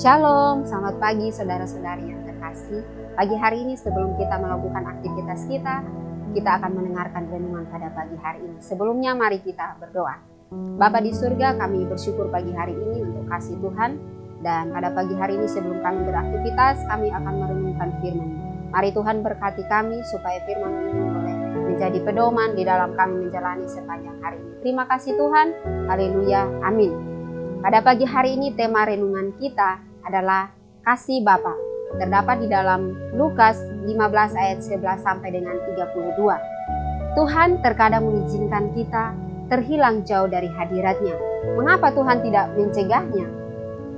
Shalom, selamat pagi saudara-saudari yang terkasih. Pagi hari ini sebelum kita melakukan aktivitas kita akan mendengarkan renungan pada pagi hari ini. Sebelumnya mari kita berdoa. Bapa di surga, kami bersyukur pagi hari ini untuk kasih Tuhan. Dan pada pagi hari ini sebelum kami beraktivitas, kami akan merenungkan firman. Mari Tuhan berkati kami supaya firman ini boleh menjadi pedoman di dalam kami menjalani sepanjang hari ini. Terima kasih Tuhan, haleluya, amin. Pada pagi hari ini tema renungan kita adalah kasih Bapa. Terdapat di dalam Lukas 15 ayat 11 sampai dengan 32. Tuhan terkadang mengizinkan kita terhilang jauh dari hadiratnya. Mengapa Tuhan tidak mencegahnya?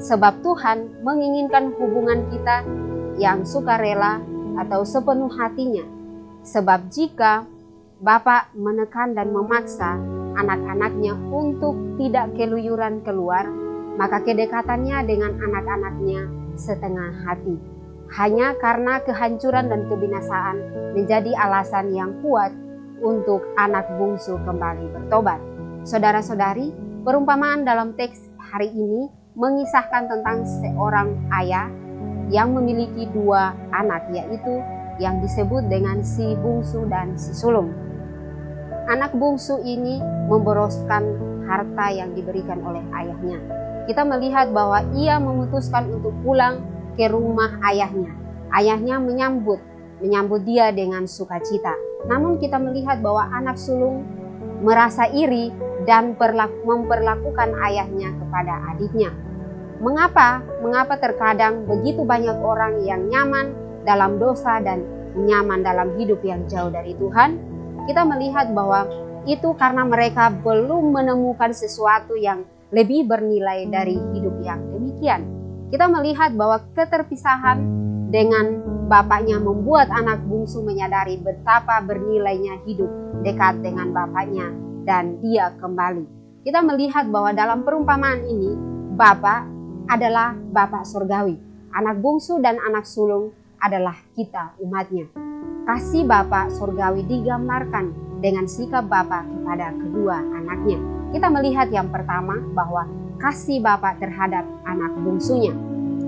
Sebab Tuhan menginginkan hubungan kita yang sukarela atau sepenuh hatinya. Sebab jika Bapa menekan dan memaksa anak-anaknya untuk tidak keluyuran keluar, maka kedekatannya dengan anak-anaknya setengah hati. Hanya karena kehancuran dan kebinasaan menjadi alasan yang kuat untuk anak bungsu kembali bertobat. Saudara-saudari, perumpamaan dalam teks hari ini mengisahkan tentang seorang ayah yang memiliki dua anak, yaitu yang disebut dengan si bungsu dan si sulung. Anak bungsu ini memboroskan harta yang diberikan oleh ayahnya. Kita melihat bahwa ia memutuskan untuk pulang ke rumah ayahnya. Ayahnya menyambut dia dengan sukacita. Namun kita melihat bahwa anak sulung merasa iri dan memperlakukan ayahnya kepada adiknya. Mengapa terkadang begitu banyak orang yang nyaman dalam dosa dan nyaman dalam hidup yang jauh dari Tuhan? Kita melihat bahwa itu karena mereka belum menemukan sesuatu yang lebih bernilai dari hidup yang demikian. Kita melihat bahwa keterpisahan dengan bapaknya membuat anak bungsu menyadari betapa bernilainya hidup dekat dengan bapaknya dan dia kembali. Kita melihat bahwa dalam perumpamaan ini Bapa adalah Bapa surgawi. Anak bungsu dan anak sulung adalah kita umatnya. Kasih Bapa surgawi digambarkan dengan sikap Bapa kepada kedua anaknya. Kita melihat yang pertama bahwa kasih Bapa terhadap anak bungsunya.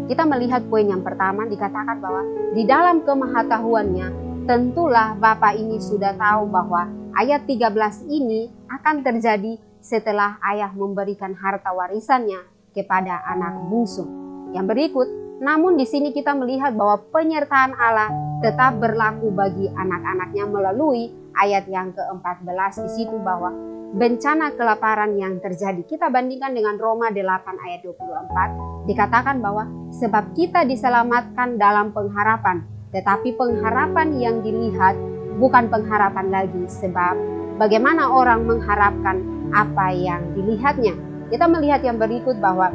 Kita melihat poin yang pertama dikatakan bahwa di dalam kemahatauannya tentulah Bapa ini sudah tahu bahwa ayat 13 ini akan terjadi setelah ayah memberikan harta warisannya kepada anak bungsu. Yang berikut, namun di sini kita melihat bahwa penyertaan Allah tetap berlaku bagi anak-anaknya melalui ayat yang ke-14 di situ bahwa bencana kelaparan yang terjadi. Kita bandingkan dengan Roma 8 ayat 24, dikatakan bahwa sebab kita diselamatkan dalam pengharapan, tetapi pengharapan yang dilihat bukan pengharapan lagi, sebab bagaimana orang mengharapkan apa yang dilihatnya. Kita melihat yang berikut bahwa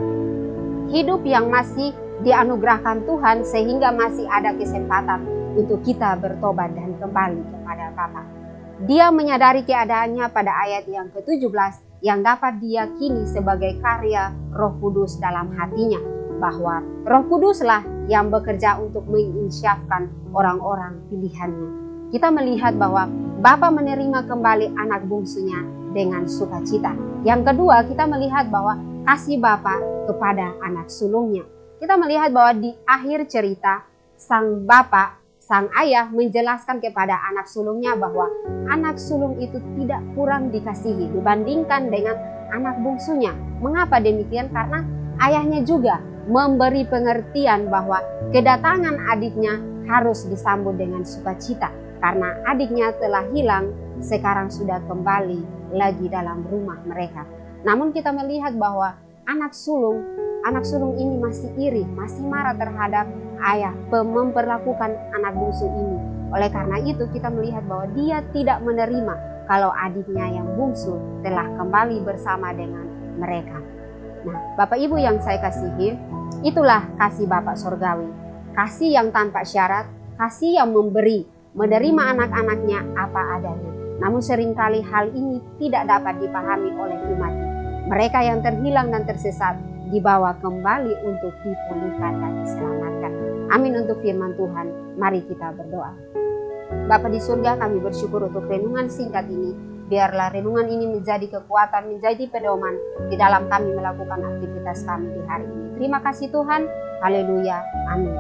hidup yang masih dianugerahkan Tuhan sehingga masih ada kesempatan untuk kita bertobat dan kembali kepada Bapa. Dia menyadari keadaannya pada ayat yang ke-17 yang dapat diyakini sebagai karya Roh Kudus dalam hatinya, bahwa Roh Kuduslah yang bekerja untuk menginsyafkan orang-orang pilihannya. Kita melihat bahwa Bapa menerima kembali anak bungsunya dengan sukacita. Yang kedua, kita melihat bahwa kasih Bapa kepada anak sulungnya. Kita melihat bahwa di akhir cerita sang ayah menjelaskan kepada anak sulungnya bahwa anak sulung itu tidak kurang dikasihi dibandingkan dengan anak bungsunya. Mengapa demikian? Karena ayahnya juga memberi pengertian bahwa kedatangan adiknya harus disambut dengan sukacita. Karena adiknya telah hilang, sekarang sudah kembali lagi dalam rumah mereka. Namun kita melihat bahwa anak sulung ini masih iri, masih marah terhadap ayah memperlakukan anak bungsu ini. Oleh karena itu kita melihat bahwa dia tidak menerima kalau adiknya yang bungsu telah kembali bersama dengan mereka. Nah, Bapak Ibu yang saya kasihi, itulah kasih Bapa surgawi. Kasih yang tanpa syarat, kasih yang memberi, menerima anak-anaknya apa adanya. Namun seringkali hal ini tidak dapat dipahami oleh umat. Mereka yang terhilang dan tersesat dibawa kembali untuk dipulihkan dan diselamatkan. Amin untuk firman Tuhan. Mari kita berdoa. Bapa di surga, kami bersyukur untuk renungan singkat ini. Biarlah renungan ini menjadi kekuatan, menjadi pedoman di dalam kami melakukan aktivitas kami di hari ini. Terima kasih Tuhan. Haleluya. Amin.